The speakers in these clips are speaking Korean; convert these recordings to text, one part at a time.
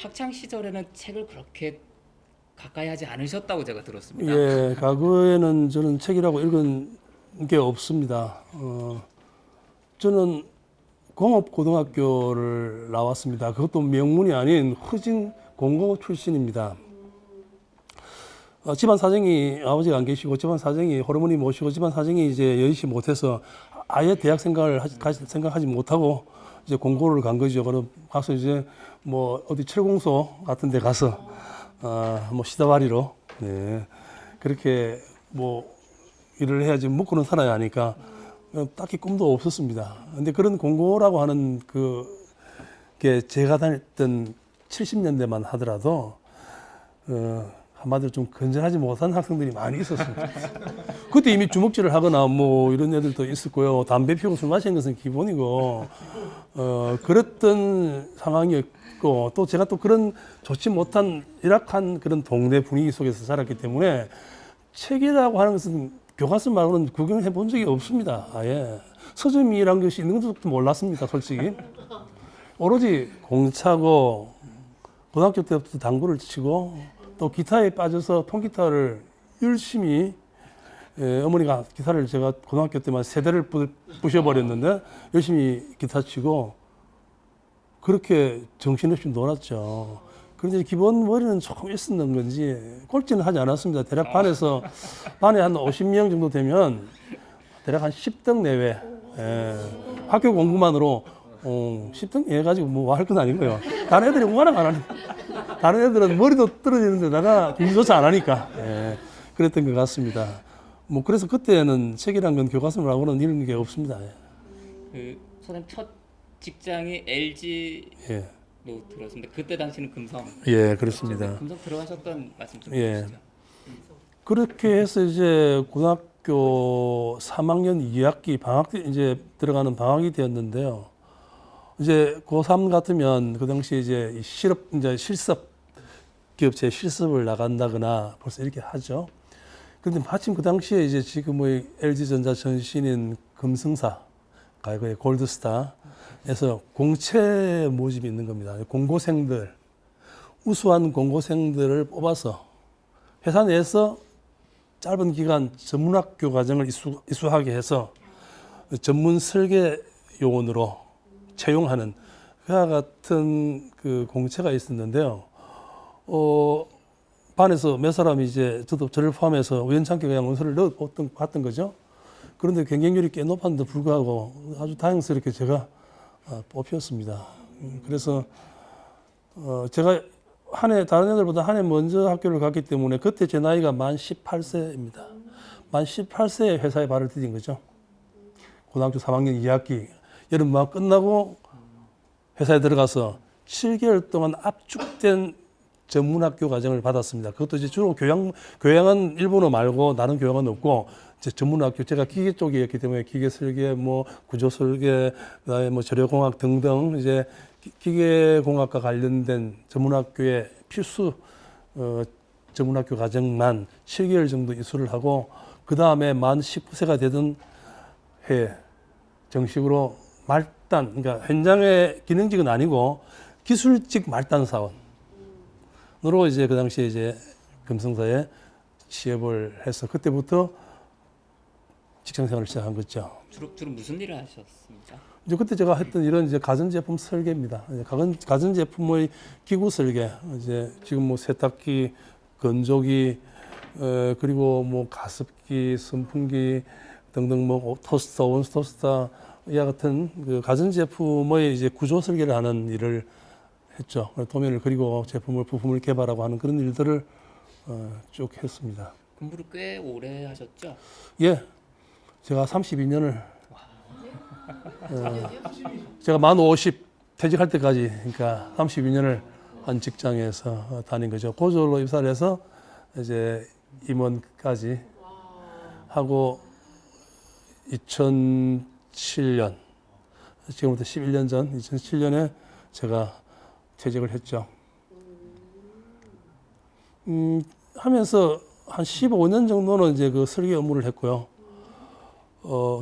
학창 시절에는 책을 그렇게 가까이 하지 않으셨다고 제가 들었습니다. 예, 과거에는 저는 책이라고 읽은 게 없습니다. 저는 공업고등학교를 나왔습니다. 그것도 명문이 아닌 후진 공고 출신입니다. 집안 사정이 아버지가 안 계시고 집안 사정이 호르몬이 모시고 집안 사정이 이제 여의치 못해서 아예 대학 생각하지 못하고 이제 공고를 간 거죠. 그럼 가서 이제 뭐 어디 철공소 같은 데 가서 뭐 시다바리로 네. 그렇게 뭐 일을 해야지 먹고는 살아야 하니까 딱히 꿈도 없었습니다. 근데 그런 공고라고 하는 그게 제가 다녔던 70년대만 하더라도 한마디로 좀 건전하지 못한 학생들이 많이 있었습니다. 그때 이미 주먹질을 하거나 뭐 이런 애들도 있었고요. 담배 피우고 술 마시는 것은 기본이고 그랬던 상황이었고 또 제가 또 그런 좋지 못한 열악한 그런 동네 분위기 속에서 자랐기 때문에 책이라고 하는 것은 교과서 말고는 구경해 본 적이 없습니다. 아예 서점이라는 것이 있는 것도 몰랐습니다. 솔직히 오로지 공차고 고등학교 때부터 당구를 치고 또 기타에 빠져서 통기타를 열심히 어머니가 기타를 제가 고등학교 때만 세 대를 부셔버렸는데 열심히 기타 치고 그렇게 정신없이 놀았죠. 그런데 기본 머리는 조금 있었는 건지 꼴찌는 하지 않았습니다. 대략 반에 한 50명 정도 되면 대략 한 10등 내외. 학교 공부만으로 10등 해가지고 뭐 할 건 아니고요. 다른 애들이 워낙 안 하니까. 다른 애들은 머리도 떨어지는 데다가 공부조차 안 하니까. 그랬던 것 같습니다. 뭐 그래서 그때는 책이란 건 교과서라고는 읽는 게 없습니다. 그 선생님 첫 직장이 LG 예. 로 들었습니다. 그때 당시는 금성. 예, 그렇습니다. 금성 들어가셨던 말씀 좀 예. 해주시죠. 그렇게 해서 이제 고등학교 3학년 2학기 방학 때 이제 들어가는 방학이 되었는데요. 이제 고3 같으면 그 당시 이제 실습 기업체 실습을 나간다거나 벌써 이렇게 하죠. 그런데 마침 그 당시에 이제 지금의 LG전자 전신인 금성사, 과거의 골드스타에서 공채 모집이 있는 겁니다. 공고생들, 우수한 공고생들을 뽑아서 회사 내에서 짧은 기간 전문학교 과정을 이수하게 해서 전문 설계 요원으로 채용하는 그와 같은 그 공채가 있었는데요. 반에서 몇 사람이 이제 저를 포함해서 우연찮게 그냥 원서를 봤던 거죠. 그런데 경쟁률이 꽤 높았는데 불구하고 아주 다행스럽게 제가 뽑혔습니다. 그래서 제가 다른 애들보다 한 해 먼저 학교를 갔기 때문에 그때 제 나이가 만 18세입니다. 만 18세에 회사에 발을 디딘 거죠. 고등학교 3학년 2학기 여름방학 끝나고 회사에 들어가서 7개월 동안 압축된 전문학교 과정을 받았습니다. 그것도 이제 주로 교양은 일본어 말고 다른 교양은 없고 이제 전문학교 제가 기계 쪽이었기 때문에 기계 설계, 뭐 구조 설계, 그다음에 뭐 재료공학 등등 이제 기계공학과 관련된 전문학교의 필수 전문학교 과정만 7개월 정도 이수를 하고 그 다음에 만 19세가 되던 해 정식으로 말단, 그러니까 현장의 기능직은 아니고 기술직 말단 사원으로 이제 그 당시에 이제 금성사에 취업을 해서 그때부터 직장 생활을 시작한 거죠. 주로 무슨 일을 하셨습니까? 이제 그때 제가 했던 일은 이제 가전제품 설계입니다. 가전제품의 기구 설계, 이제 지금 뭐 세탁기, 건조기, 그리고 뭐 가습기, 선풍기 등등 뭐 토스터, 온수토스터 이와 같은 그 가전제품의 이제 구조 설계를 하는 일을 했죠. 도면을 그리고 부품을 개발하고 하는 그런 일들을 쭉 했습니다. 공부를 꽤 오래 하셨죠? 예, 제가 32년을 제가 만 50 퇴직할 때까지 그러니까 32년을 한 직장에서 다닌 거죠. 고졸로 입사를 해서 이제 임원까지 하고 2007년 지금부터 11년 전 2007년에 제가 퇴직을 했죠. 하면서 한 15년 정도는 이제 그 설계 업무를 했고요.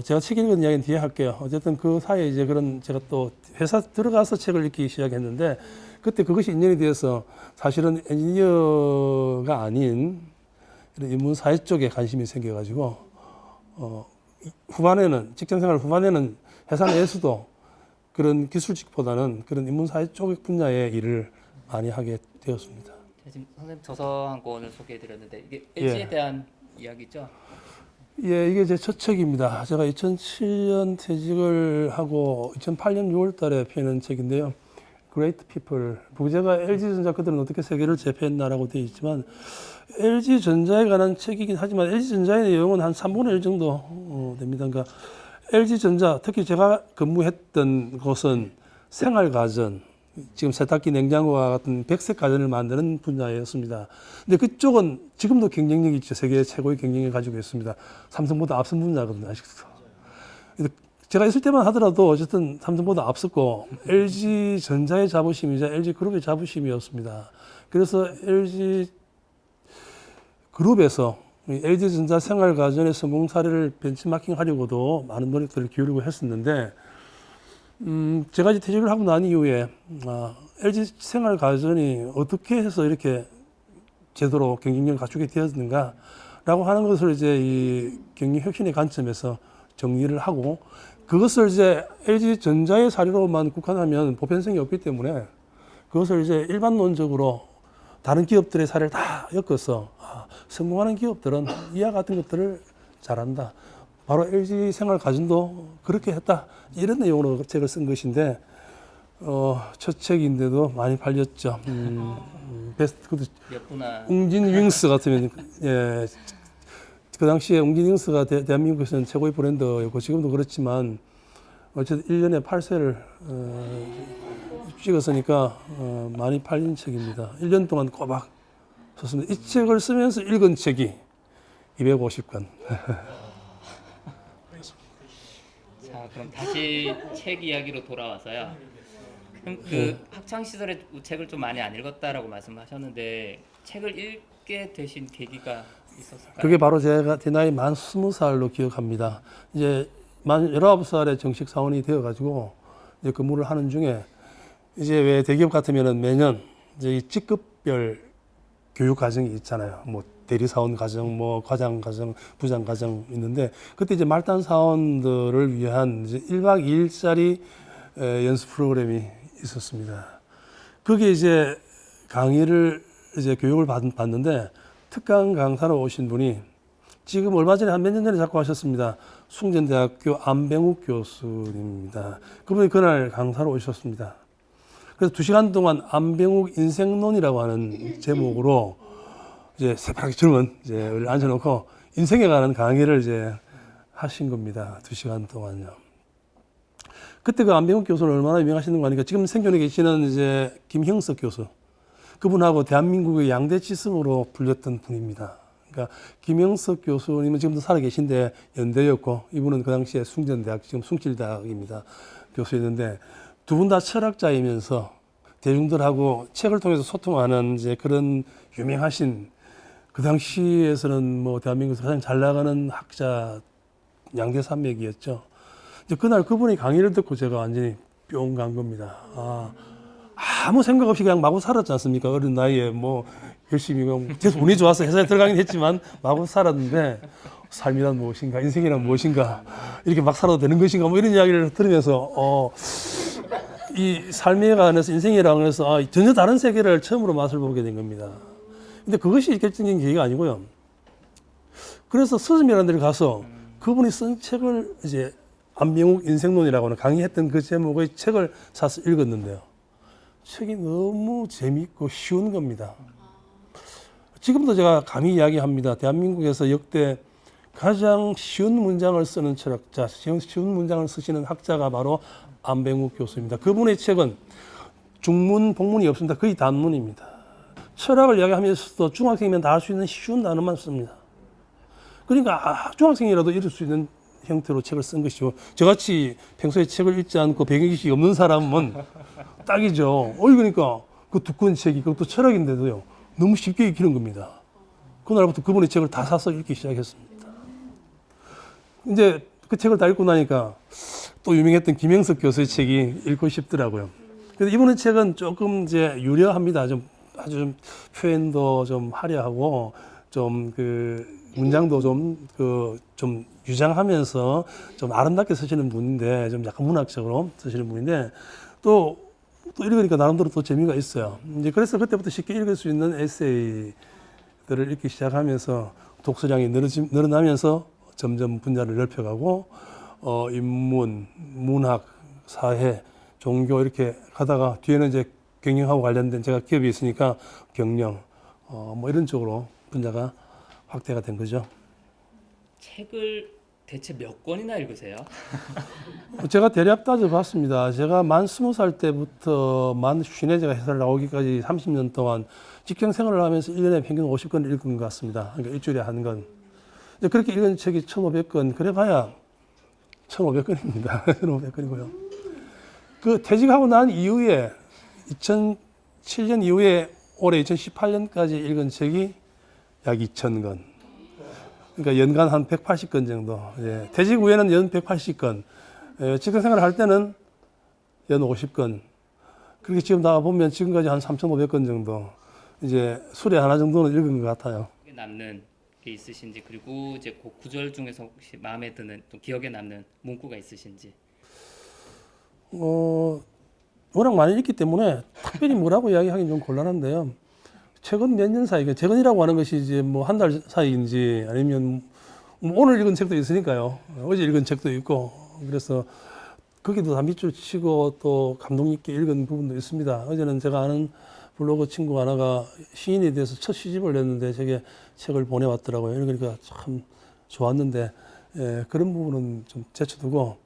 제가 책 읽은 이야기는 뒤에 할게요. 어쨌든 그 사이에 이제 제가 또 회사 들어가서 책을 읽기 시작했는데 그때 그것이 인연이 되어서 사실은 엔지니어가 아닌 이런 인문사회 쪽에 관심이 생겨가지고 후반에는 직장생활 후반에는 회사 내에서도 그런 기술직보다는 그런 인문사회 쪽 분야의 일을 많이 하게 되었습니다. 지금 선생님 저서 한 권을 소개해드렸는데 이게 예. LG에 대한 이야기죠? 예, 이게 제 첫 책입니다. 제가 2007년 퇴직을 하고 2008년 6월 달에 펴낸 책인데요. Great People. 부제가 LG전자 그들은 어떻게 세계를 제패했나라고 되어 있지만 LG전자에 관한 책이긴 하지만 LG전자의 내용은 한 3분의 1 정도 됩니다. 그러니까 LG전자, 특히 제가 근무했던 곳은 생활가전, 지금 세탁기, 냉장고와 같은 백색 가전을 만드는 분야였습니다. 근데 그쪽은 지금도 경쟁력이 있죠. 세계 최고의 경쟁력을 가지고 있습니다. 삼성보다 앞선 분야거든요. 아직도. 제가 있을 때만 하더라도 어쨌든 삼성보다 앞섰고 LG전자의 자부심이자 LG그룹의 자부심이었습니다. 그래서 LG그룹에서 LG전자 생활가전의 성공 사례를 벤치마킹하려고도 많은 노력들을 기울이고 했었는데 제가 이제 퇴직을 하고 난 이후에 LG 생활가전이 어떻게 해서 이렇게 제대로 경쟁력을 갖추게 되었는가라고 하는 것을 이제 이 경영 혁신의 관점에서 정리를 하고 그것을 이제 LG전자의 사례로만 국한하면 보편성이 없기 때문에 그것을 이제 일반론적으로 다른 기업들의 사례를 다 엮어서 성공하는 기업들은 이와 같은 것들을 잘한다. 바로 LG 생활가전도 그렇게 했다. 이런 내용으로 책을 쓴 것인데 첫 책인데도 많이 팔렸죠. 베스트 웅진 윙스 같으면 예. 그 당시에 웅진 윙스가 대한민국에서는 최고의 브랜드였고 지금도 그렇지만 어쨌든 1년에 8세를 찍었으니까 많이 팔린 책입니다. 1년 동안 꼬박 썼습니다. 이 책을 쓰면서 읽은 책이 250권. 자, 그럼 다시 책 이야기로 돌아와서요. 그럼 그 학창 시절에 책을 좀 많이 안 읽었다라고 말씀하셨는데 책을 읽게 되신 계기가 있었을까요? 그게 바로 제 나이 만 20살로 기억합니다. 이제 만 19살에 정식 사원이 되어가지고 이제 근무를 하는 중에 이제 왜 대기업 같으면은 매년 이제 이 직급별 교육 과정이 있잖아요. 뭐 대리사원 과정, 뭐 과장 과정, 부장 과정 있는데 그때 이제 말단 사원들을 위한 이제 1박 2일짜리 연수 프로그램이 있었습니다. 거기에 이제 강의를 이제 교육을 받는데 특강 강사로 오신 분이 지금 얼마 전에 한 몇 년 전에 자꾸 하셨습니다. 숭전대학교 안병욱 교수님입니다. 그분이 그날 강사로 오셨습니다. 그래서 2시간 동안 안병욱 인생론이라고 하는 제목으로 이제 새파랗게 젊은 이제 앉혀놓고 인생에 관한 강의를 이제 하신 겁니다. 2시간 동안요. 그때 그 안병욱 교수는 얼마나 유명하시는 거 아니까 지금 생존에 계시는 이제 김형석 교수. 그분하고 대한민국의 양대 지성으로 불렸던 분입니다. 그러니까 김영석 교수님은 지금도 살아 계신데 연대였고 이분은 그 당시에 숭전대학 지금 숭실대학입니다. 교수였는데 두 분 다 철학자이면서 대중들하고 책을 통해서 소통하는 이제 그런 유명하신 그 당시에서는 뭐 대한민국에서 가장 잘 나가는 학자 양대 산맥이었죠. 이제 그날 그분이 강의를 듣고 제가 완전히 뿅 간 겁니다. 아무 생각 없이 그냥 마구 살았지 않습니까? 어린 나이에 뭐 열심히 계속 운이 좋아서 회사에 들어가긴 했지만 마구 살았는데 삶이란 무엇인가, 인생이란 무엇인가 이렇게 막 살아도 되는 것인가 뭐 이런 이야기를 들으면서 이 삶에 관해서 인생에 관해서 전혀 다른 세계를 처음으로 맛을 보게 된 겁니다. 근데 그것이 결정적인 계기가 아니고요. 그래서 서점이라는 데를 가서 그분이 쓴 책을 이제 안병욱 인생론이라고 하는 강의했던 그 제목의 책을 사서 읽었는데요. 책이 너무 재미있고 쉬운 겁니다. 지금도 제가 감히 이야기합니다. 대한민국에서 역대 가장 쉬운 문장을 쓰는 철학자, 쉬운 문장을 쓰시는 학자가 바로 안병욱 교수입니다. 그분의 책은 중문, 복문이 없습니다. 거의 단문입니다. 철학을 이야기하면서도 중학생이면 다 할 수 있는 쉬운 단어만 씁니다. 그러니까 중학생이라도 읽을 수 있는 형태로 책을 쓴 것이죠. 저같이 평소에 책을 읽지 않고 배경지식이 없는 사람은 딱이죠. 그러니까 그 두꺼운 책이 그것도 철학인데도요. 너무 쉽게 읽히는 겁니다. 그날부터 그분의 책을 다 사서 읽기 시작했습니다. 이제 그 책을 다 읽고 나니까 또 유명했던 김영석 교수의 책이 읽고 싶더라고요. 근데 이번에 책은 조금 이제 유려합니다. 좀 아주 좀 표현도 좀 화려하고 좀 그 문장도 좀 유장하면서 좀 아름답게 쓰시는 분인데 좀 약간 문학적으로 쓰시는 분인데 또 읽으니까 나름대로 또 재미가 있어요. 이제 그래서 그때부터 쉽게 읽을 수 있는 에세이들을 읽기 시작하면서 독서량이 늘어나면서 점점 분야를 넓혀가고 인문, 문학, 사회, 종교 이렇게 가다가 뒤에는 이제 경영하고 관련된 제가 기업이 있으니까 경영 뭐 이런 쪽으로 분야가 확대가 된 거죠. 책을 대체 몇 권이나 읽으세요? 제가 대략 따져봤습니다. 제가 만 20살 때부터 만 50에 제가 회사를 나오기까지 30년 동안 직장 생활을 하면서 1년에 평균 50권을 읽은 것 같습니다. 그러니까 일주일에 한 권. 그렇게 읽은 책이 1,500권. 그래봐야 1,500권입니다. 1,500권이고요. 그 퇴직하고 난 이후에 2007년 이후에 올해 2018년까지 읽은 책이 약 2,000권. 그러니까 연간 한 180건 정도. 예. 퇴직 후에는 연 180건. 직장 생활을 할 때는 연 50건. 그렇게 지금 다 보면 지금까지 한 3,500건 정도. 이제 수레 하나 정도는 읽은 것 같아요. 남는 게 있으신지, 그리고 이제 그 구절 중에서 혹시 마음에 드는 또 기억에 남는 문구가 있으신지. 워낙 많이 읽기 때문에 특별히 뭐라고 이야기하기는 좀 곤란한데요. 최근 몇 년 사이, 최근이라고 하는 것이 이제 뭐 한 달 사이인지 아니면 뭐 오늘 읽은 책도 있으니까요. 어제 읽은 책도 있고, 그래서 거기도 다 밑줄 치고 또 감동 있게 읽은 부분도 있습니다. 어제는 제가 아는 블로그 친구 하나가 시인에 대해서 첫 시집을 냈는데 제게 책을 보내왔더라고요. 그러니까 참 좋았는데, 그런 부분은 좀 제쳐두고,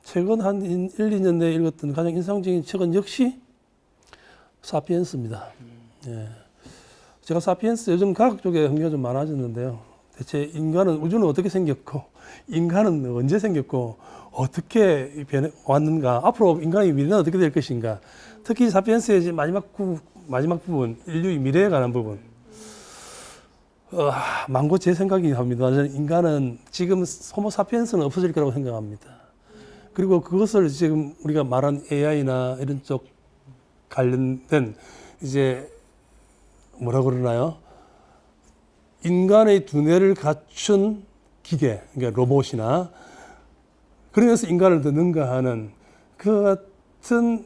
최근 한 1, 2년 내에 읽었던 가장 인상적인 책은 역시 사피엔스입니다. 예. 제가 사피엔스 요즘 과학 쪽에 흥미가 좀 많아졌는데요. 대체 인간은, 우주는 어떻게 생겼고, 인간은 언제 생겼고, 어떻게 왔는가, 앞으로 인간의 미래는 어떻게 될 것인가, 특히 사피엔스의 이제 마지막 부분, 인류의 미래에 관한 부분. 망고 제 생각이긴 합니다. 저는 인간은 지금 호모 사피엔스는 없어질 거라고 생각합니다. 그리고 그것을 지금 우리가 말한 AI나 이런 쪽 관련된 이제 뭐라 그러나요? 인간의 두뇌를 갖춘 기계, 그러니까 로봇이나 그러면서 인간을 더 능가하는 그 같은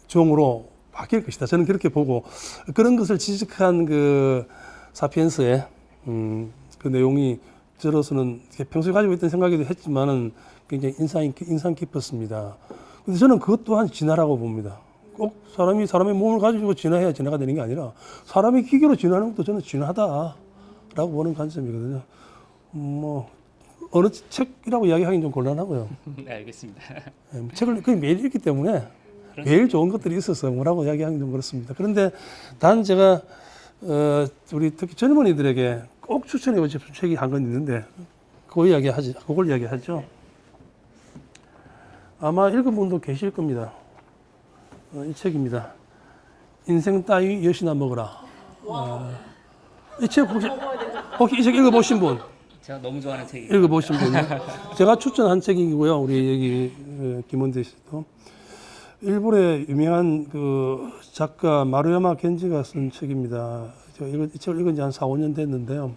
종으로 바뀔 것이다. 저는 그렇게 보고 그런 것을 지적한 그 사피엔스의 그 내용이 저로서는 평소에 가지고 있던 생각이기도 했지만은 굉장히 인상 깊었습니다. 근데 저는 그것 또한 진화라고 봅니다. 꼭 사람의 몸을 가지고 진화해야 진화가 되는 게 아니라 사람이 기계로 진화하는 것도 저는 진화다라고 보는 관점이거든요. 뭐 어느 책이라고 이야기하기는 좀 곤란하고요. 네, 알겠습니다. 책을 거의 매일 읽기 때문에 매일 좋은 것들이 있어서 뭐라고 이야기하기는 좀 그렇습니다. 그런데 단 제가 우리 특히 젊은이들에게 꼭 추천해보고 싶은 책이 한 건 있는데 그걸 이야기하죠. 아마 읽은 분도 계실 겁니다. 이 책입니다. 인생 따위 엿이나 먹어라. 이 책 혹시 이 책 읽어보신 분? 제가 너무 좋아하는 책이에요. 읽어보신 분요? 제가 추천한 책이고요. 우리 여기 김원대 씨도. 일본의 유명한 그 작가 마루야마 겐지가 쓴 책입니다. 제가 이 책을 읽은 지 한 4, 5년 됐는데요.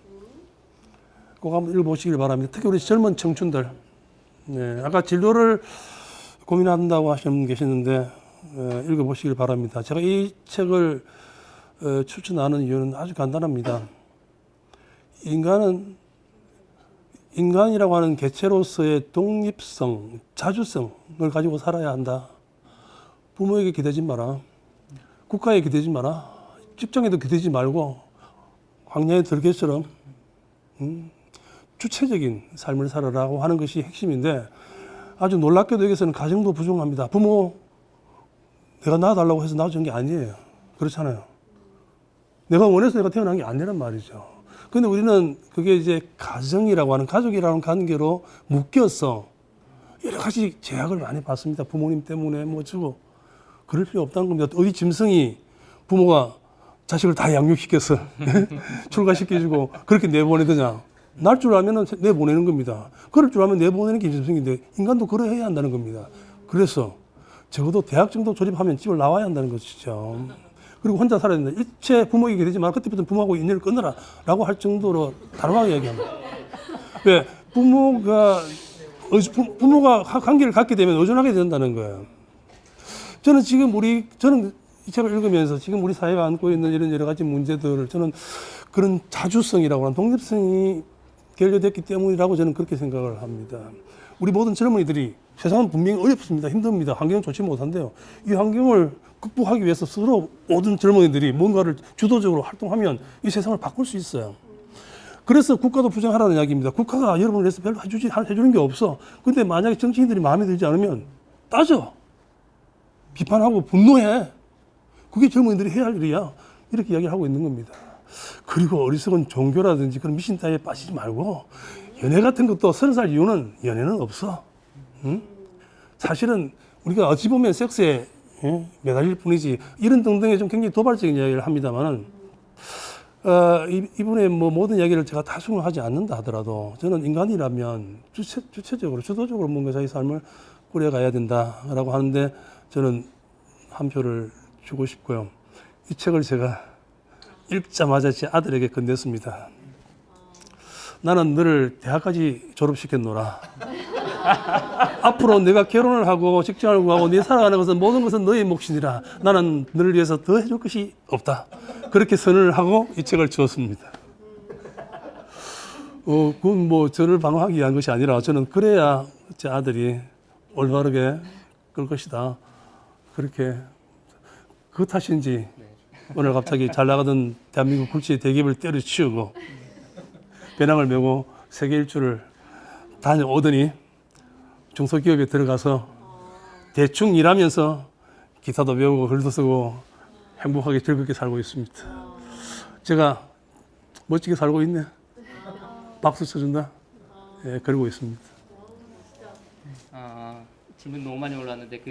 꼭 한번 읽어보시길 바랍니다. 특히 우리 젊은 청춘들. 네, 아까 진로를 고민한다고 하시는 분 계시는데 읽어보시길 바랍니다. 제가 이 책을 추천하는 이유는 아주 간단합니다. 인간이라고 하는 개체로서의 독립성, 자주성을 가지고 살아야 한다. 부모에게 기대지 마라. 국가에 기대지 마라. 직장에도 기대지 말고 광야의 들개처럼 주체적인 삶을 살아라고 하는 것이 핵심인데 아주 놀랍게도 여기서는 가정도 부정합니다. 부모 내가 낳아달라고 해서 낳아준 게 아니에요. 그렇잖아요. 내가 원해서 내가 태어난 게 아니란 말이죠. 근데 우리는 그게 이제 가정이라고 하는 가족이라는 관계로 묶여서 여러 가지 제약을 많이 받습니다. 부모님 때문에 뭐 주고 그럴 필요 없다는 겁니다. 어디 짐승이 부모가 자식을 다 양육시켜서 출가시켜주고 그렇게 내보내더냐. 날 줄 알면 내보내는 겁니다. 그럴 줄 알면 내보내는 게 짐승인데 인간도 그러해야 한다는 겁니다. 그래서 적어도 대학 정도 졸업하면 집을 나와야 한다는 것이죠. 그리고 혼자 살아야 된다. 일체 부모에게 되지만 그때부터 부모하고 인연을 끊어라 라고 할 정도로 단호하게 얘기합니다. 왜? 부모가 관계를 갖게 되면 의존하게 된다는 거예요. 저는 이 책을 읽으면서 지금 우리 사회가 안고 있는 이런 여러 가지 문제들을 저는 그런 자주성이라고 하는 독립성이 결여됐기 때문이라고 저는 그렇게 생각을 합니다. 우리 모든 젊은이들이 세상은 분명히 어렵습니다. 힘듭니다. 환경은 좋지 못한데요. 이 환경을 극복하기 위해서 스스로 모든 젊은이들이 뭔가를 주도적으로 활동하면 이 세상을 바꿀 수 있어요. 그래서 국가도 부정하라는 이야기입니다. 국가가 여러분을 위해서 별로 해주는 게 없어. 근데 만약에 정치인들이 마음에 들지 않으면 따져. 비판하고 분노해. 그게 젊은이들이 해야 할 일이야. 이렇게 이야기를 하고 있는 겁니다. 그리고 어리석은 종교라든지 그런 미신 따위에 빠지지 말고 연애 같은 것도 30살 이후는 연애는 없어. 응? 사실은 우리가 어찌 보면 섹스에 매달릴 뿐이지 이런 등등의 좀 굉장히 도발적인 이야기를 합니다만은 이분의 뭐 모든 이야기를 제가 다 수긍하지 않는다 하더라도 저는 인간이라면 주체적으로 주도적으로 뭔가 자기 삶을 꾸려가야 된다라고 하는데 저는 한 표를 주고 싶고요. 이 책을 제가 읽자마자 제 아들에게 건넸습니다. 나는 너를 대학까지 졸업시켰노라. 앞으로 내가 결혼을 하고 직장을 구하고 네 살아가는 것은 모든 것은 너의 몫이니라. 나는 너를 위해서 더 해줄 것이 없다. 그렇게 선언을 하고 이 책을 주었습니다. 그건 뭐 저를 방어하기 위한 것이 아니라 저는 그래야 제 아들이 올바르게 끌 것이다. 그렇게 그 탓인지 오늘 갑자기 잘 나가던 대한민국 굴지의 대기업을 때려치우고 배낭을 메고 세계 일주를 다녀오더니 중소기업에 들어가서 대충 일하면서 기타도 배우고 글도 쓰고 행복하게 즐겁게 살고 있습니다. 제가 멋지게 살고 있네. 박수 쳐준다. 예, 그러고 있습니다. 질문 너무 많이 올랐는데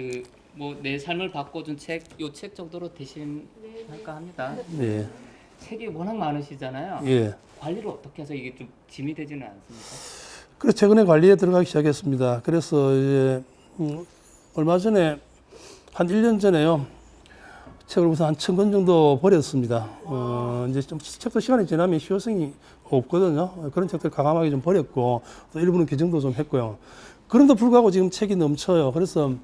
뭐 내 삶을 바꿔준 책, 요 책 정도로 대신할까 합니다. 예. 책이 워낙 많으시잖아요. 예. 관리를 어떻게 해서 이게 좀 짐이 되지는 않습니까? 그래서 최근에 관리에 들어가기 시작했습니다. 그래서 이제 얼마 전에 한 1년 전에요. 책을 우선 한 1000권 정도 버렸습니다. 이제 좀 책도 시간이 지나면 실효성이 없거든요. 그런 책들 과감하게 좀 버렸고 또 일부는 개정도 좀 했고요. 그럼에도 불구하고 지금 책이 넘쳐요. 그래서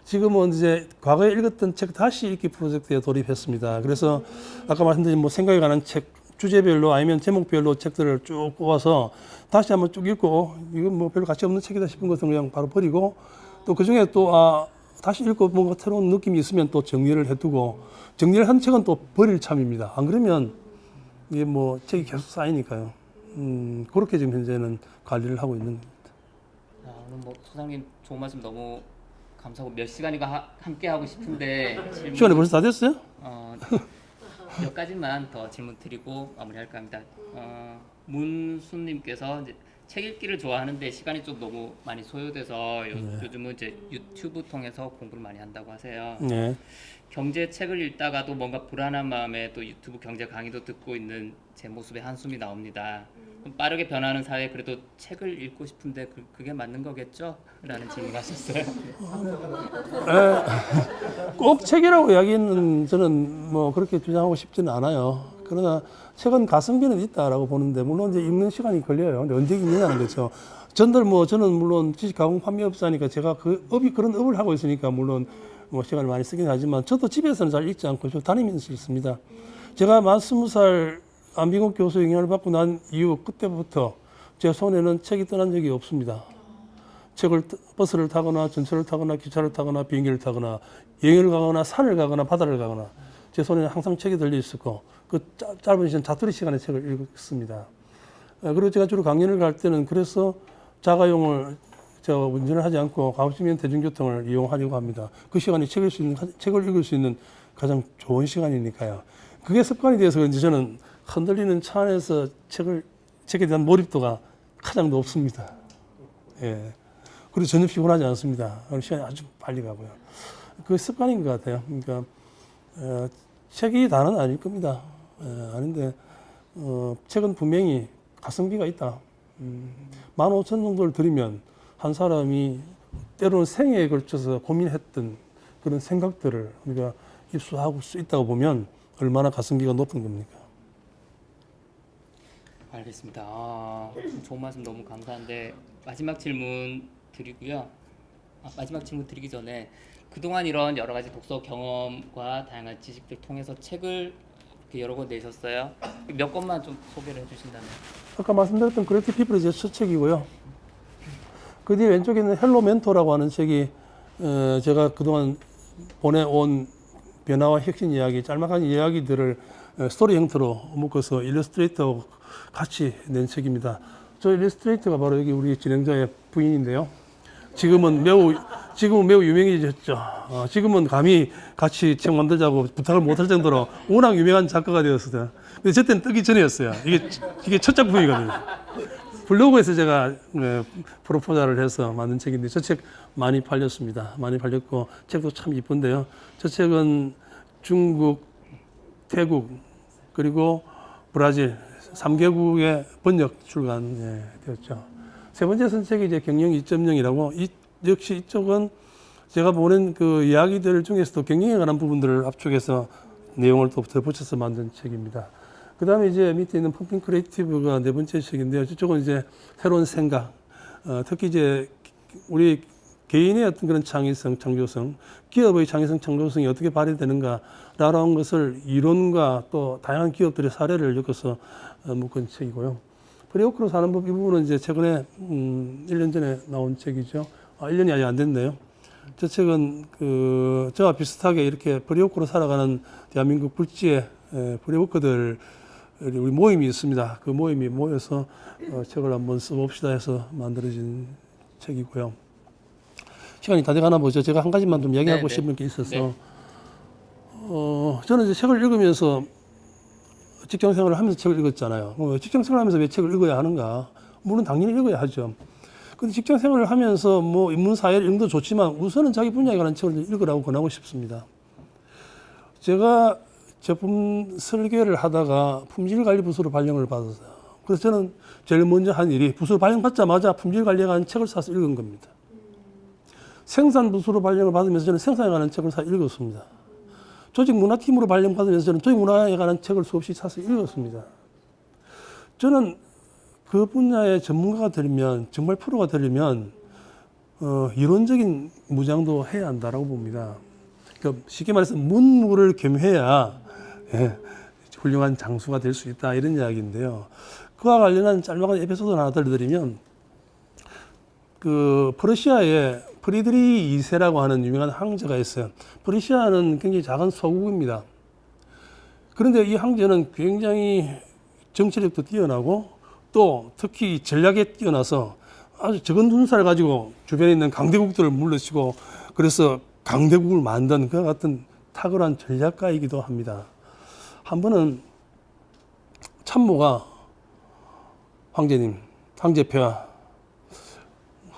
지금은 이제 과거에 읽었던 책 다시 읽기 프로젝트에 돌입했습니다. 그래서 아까 말씀드린 뭐 생각에 관한 책 주제별로 아니면 제목별로 책들을 쭉 뽑아서 다시 한번 쭉 읽고 이건 뭐 별로 가치 없는 책이다 싶은 것은 그냥 바로 버리고 또 그중에 또 다시 읽고 뭔가 새로운 느낌이 있으면 또 정리를 해두고 정리를 한 책은 또 버릴 참입니다. 안 그러면 이게 뭐 책이 계속 쌓이니까요. 그렇게 지금 현재는 관리를 하고 있는 겁니다. 오늘 뭐 소장님 좋은 말씀 너무 감사하고 몇 시간이가 함께 하고 싶은데 시간이 벌써 다 됐어요? 몇 가지만 더 질문 드리고 마무리할까 합니다. 문수님께서 이제 책 읽기를 좋아하는데 시간이 좀 너무 많이 소요돼서 요즘은 이제 유튜브 통해서 공부를 많이 한다고 하세요. 네. 경제 책을 읽다가도 뭔가 불안한 마음에 또 유튜브 경제 강의도 듣고 있는 제 모습에 한숨이 나옵니다. 빠르게 변하는 사회에 그래도 책을 읽고 싶은데 그게 맞는 거겠죠? 라는 질문하셨어요. 꼭 책이라고 이야기는 저는 뭐 그렇게 주장하고 싶지는 않아요. 그러나 책은 가성비는 있다라고 보는데 물론 이제 읽는 시간이 걸려요. 근데 언제 읽느냐는 거죠. 저는 물론 지식 가공 판매업자니까 제가 그런 업을 하고 있으니까 물론 뭐 시간을 많이 쓰긴 하지만 저도 집에서는 잘 읽지 않고 좀 다니면서 읽습니다. 제가 만 20살 안빙옥 교수 영향을 받고 난 이후 그때부터 제 손에는 책이 떠난 적이 없습니다. 책을 버스를 타거나 전철을 타거나 기차를 타거나 비행기를 타거나 여행을 가거나 산을 가거나 바다를 가거나 제 손에는 항상 책이 들려 있었고 그 짧은 시간 자투리 시간에 책을 읽습니다. 그리고 제가 주로 강연을 갈 때는 그래서 자가용을 제가 운전을 하지 않고 가급적이면 대중교통을 이용하려고 합니다. 그 시간이 책을 읽을 수 있는 가장 좋은 시간이니까요. 그게 습관이 돼서 그런지 저는 흔들리는 차 안에서 책에 대한 몰입도가 가장 높습니다. 예. 그리고 전혀 피곤하지 않습니다. 시간이 아주 빨리 가고요. 그 습관인 것 같아요. 그러니까 책이 다는 아닐 겁니다. 아닌데 책은 분명히 가성비가 있다. 15,000 정도를 들이면 한 사람이 때로는 생애에 걸쳐서 고민했던 그런 생각들을 우리가 입수할 수 있다고 보면 얼마나 가성비가 높은 겁니까? 알겠습니다. 좋은 말씀 너무 감사한데 마지막 질문 드리고요. 마지막 질문 드리기 전에 그동안 이런 여러 가지 독서 경험과 다양한 지식들 통해서 책을 이렇게 여러 권 내셨어요. 몇 권만 좀 소개를 해주신다면. 아까 말씀드렸던 그레이트 피플이 제 첫 책이고요. 그 뒤에 왼쪽에 있는 헬로 멘토라고 하는 책이 제가 그동안 보내온 변화와 혁신 이야기, 짤막한 이야기들을 스토리 형태로 묶어서 일러스트레이터하고 같이 낸 책입니다. 저 일러스트레이터가 바로 여기 우리 진행자의 부인인데요. 지금은 매우 유명해졌죠. 지금은 감히 같이 책 만들자고 부탁을 못할 정도로 워낙 유명한 작가가 되었어요. 근데 저 때는 뜨기 전이었어요. 이게 첫 작품이거든요. 블로그에서 제가 프로포자를 해서 만든 책인데 저 책 많이 팔렸습니다. 많이 팔렸고 책도 참 이쁜데요. 저 책은 중국, 태국 그리고 브라질 3개국의 번역 출간되었죠. 세 번째 선책이 이제 경영 2.0이라고 역시 이쪽은 제가 보낸 그 이야기들 중에서도 경영에 관한 부분들을 압축해서 내용을 또 덧붙여서 만든 책입니다. 그 다음에 이제 밑에 있는 펌핑 크리에이티브가 네 번째 책인데요. 저쪽은 이제 새로운 생각, 특히 이제 우리 개인의 어떤 그런 창의성, 창조성, 기업의 창의성, 창조성이 어떻게 발휘되는가라는 것을 이론과 또 다양한 기업들의 사례를 엮어서 묶은 책이고요. 프리워크로 사는 법 이 부분은 이제 최근에 1년 전에 나온 책이죠. 1년이 아직 안 됐네요. 저 책은 저와 비슷하게 이렇게 프리워크로 살아가는 대한민국 불지의 프리워커들 우리 모임이 있습니다. 그 모임이 모여서 책을 한번 써봅시다 해서 만들어진 책이고요. 시간이 다 돼가나 보죠. 제가 한 가지만 좀 이야기하고 싶은 게 있어서 저는 이제 책을 읽으면서 직장 생활을 하면서 책을 읽었잖아요. 직장 생활을 하면서 왜 책을 읽어야 하는가? 물론 당연히 읽어야 하죠. 근데 직장 생활을 하면서 뭐 인문사회를 읽는 것도 좋지만 우선은 자기 분야에 관한 책을 읽으라고 권하고 싶습니다. 제가 제품 설계를 하다가 품질관리부서로 발령을 받았어요. 그래서 저는 제일 먼저 한 일이 부서 발령받자마자 품질관리에 관한 책을 사서 읽은 겁니다. 생산부서로 발령을 받으면서 저는 생산에 관한 책을 사서 읽었습니다. 조직문화팀으로 발령받으면서 저는 조직문화에 관한 책을 수없이 사서 읽었습니다. 저는 그 분야의 전문가가 되려면, 정말 프로가 되려면 이론적인 무장도 해야 한다라고 봅니다. 그러니까 쉽게 말해서 문무를 겸해야 훌륭한 장수가 될 수 있다 이런 이야기인데요. 그와 관련한 짤막한 에피소드 하나 들려드리면 그 퍼르시아에 프리드리 2세라고 하는 유명한 황제가 있어요. 퍼르시아는 굉장히 작은 소국입니다. 그런데 이 황제는 굉장히 정치력도 뛰어나고 또 특히 전략에 뛰어나서 아주 적은 군사를 가지고 주변에 있는 강대국들을 물리치고 그래서 강대국을 만든 그와 같은 탁월한 전략가이기도 합니다. 한 번은 참모가 황제님, 황제폐하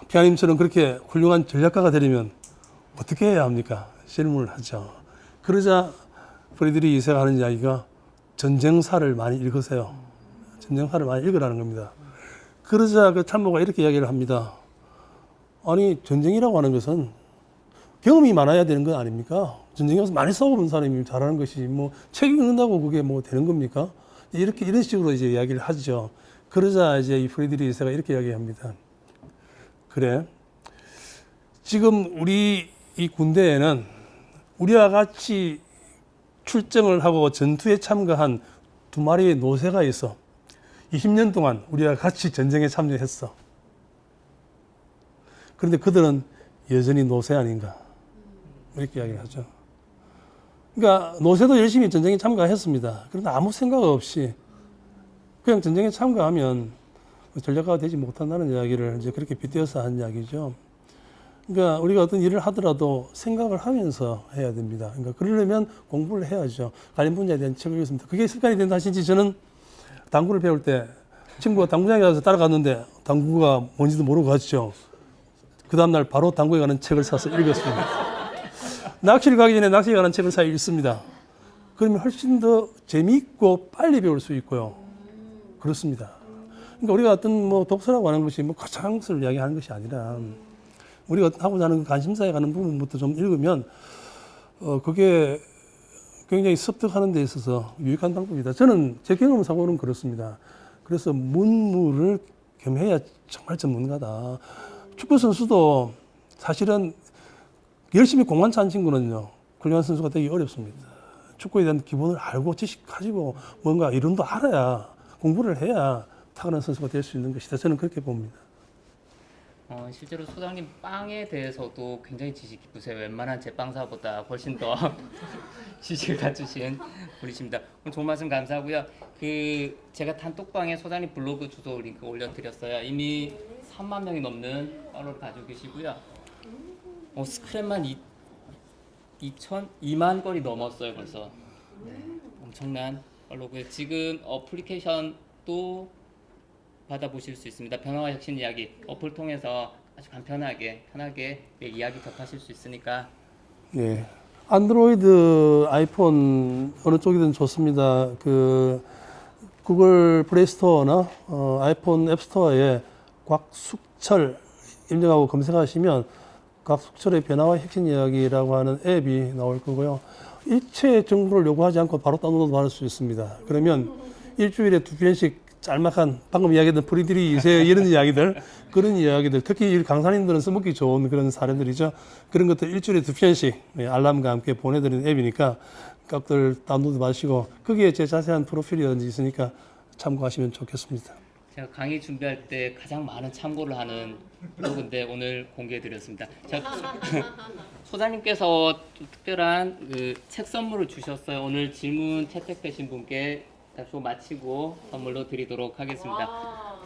피아님처럼 그렇게 훌륭한 전략가가 되려면 어떻게 해야 합니까? 질문을 하죠. 그러자 프리드리 2세가 하는 이야기가 전쟁사를 많이 읽으세요. 전쟁사를 많이 읽으라는 겁니다. 그러자 그 참모가 이렇게 이야기를 합니다. 아니 전쟁이라고 하는 것은 경험이 많아야 되는 건 아닙니까? 전쟁에서 많이 싸워본 사람이 잘하는 것이 뭐 책 읽는다고 그게 뭐 되는 겁니까? 이런 식으로 이제 이야기를 하죠. 그러자 이제 이 프리드리 2세가 이렇게 이야기합니다. 그래. 지금 우리 이 군대에는 우리와 같이 출정을 하고 전투에 참가한 2마리의 노새가 있어. 20년 동안 우리와 같이 전쟁에 참여했어. 그런데 그들은 여전히 노새 아닌가. 이렇게 이야기를 하죠. 그러니까 노새도 열심히 전쟁에 참가했습니다. 그런데 아무 생각 없이 그냥 전쟁에 참가하면 전략가가 되지 못한다는 이야기를 이제 그렇게 빗대어서 한 이야기죠. 그러니까 우리가 어떤 일을 하더라도 생각을 하면서 해야 됩니다. 그러니까 그러려면 공부를 해야죠. 관련 분야에 대한 책을 읽었습니다. 그게 습관이 된다 하신지 저는 당구를 배울 때 친구가 당구장에 가서 따라갔는데 당구가 뭔지도 모르고 갔죠. 그 다음날 바로 당구에 관한 책을 사서 읽었습니다. 낚시를 가기 전에 낚시에 관한 책을 사서 읽습니다. 그러면 훨씬 더 재미있고 빨리 배울 수 있고요. 그렇습니다. 그러니까 우리가 어떤 뭐 독서라고 하는 것이 뭐 거창스를 이야기하는 것이 아니라 우리가 하고자 하는 관심사에 관한 부분부터 좀 읽으면 그게 굉장히 습득하는 데 있어서 유익한 방법이다. 저는 제 경험상으로는 그렇습니다. 그래서 문무를 겸해야 정말 전문가다. 축구 선수도 사실은 열심히 공만 찬 친구는요, 훌륭한 선수가 되기 어렵습니다. 축구에 대한 기본을 알고 지식 가지고 뭔가 이론도 알아야, 공부를 해야 탁월한 선수가 될 수 있는 것이다. 저는 그렇게 봅니다. 실제로 소장님 빵에 대해서도 굉장히 지식 깊으세요. 웬만한 제빵사보다 훨씬 더 지식을 갖추신 분이십니다. 오늘 좋은 말씀 감사하고요. 제가 단톡방에 소장님 블로그 주소 링크 올려드렸어요. 이미 3만 명이 넘는 팔로워를 가지고 계시고요. 스크랩만 2만 건이 넘었어요 벌써. 네, 엄청난 팔로워고요. 지금 어플리케이션도 받아보실 수 있습니다. 변화와 혁신 이야기 어플 통해서 아주 간편하게 편하게 이야기 접하실 수 있으니까. 예. 안드로이드, 아이폰 어느 쪽이든 좋습니다. 구글 플레이 스토어나 아이폰 앱 스토어에 곽숙철 입력하고 검색하시면 곽숙철의 변화와 혁신 이야기라고 하는 앱이 나올 거고요. 일체 정보를 요구하지 않고 바로 다운로드 받을 수 있습니다. 그러면 일주일에 2편씩 짤막한 방금 이야기했던 프리들이 이런 이야기들, 그런 이야기들, 특히 강사님들은 써먹기 좋은 그런 사례들이죠. 그런 것들 일주일에 2편씩 알람과 함께 보내드리는 앱이니까 각들 다운로드 받으시고 거기에 제 자세한 프로필이 있으니까 참고하시면 좋겠습니다. 제가 강의 준비할 때 가장 많은 참고를 하는 블로그인데 오늘 공개해드렸습니다. 소장님께서 좀 특별한 책 선물을 주셨어요. 오늘 질문 채택되신 분께 쇼 마치고 선물로 드리도록 하겠습니다.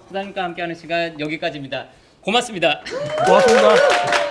소장님과 함께하는 시간 여기까지입니다. 고맙습니다. 고맙습니다.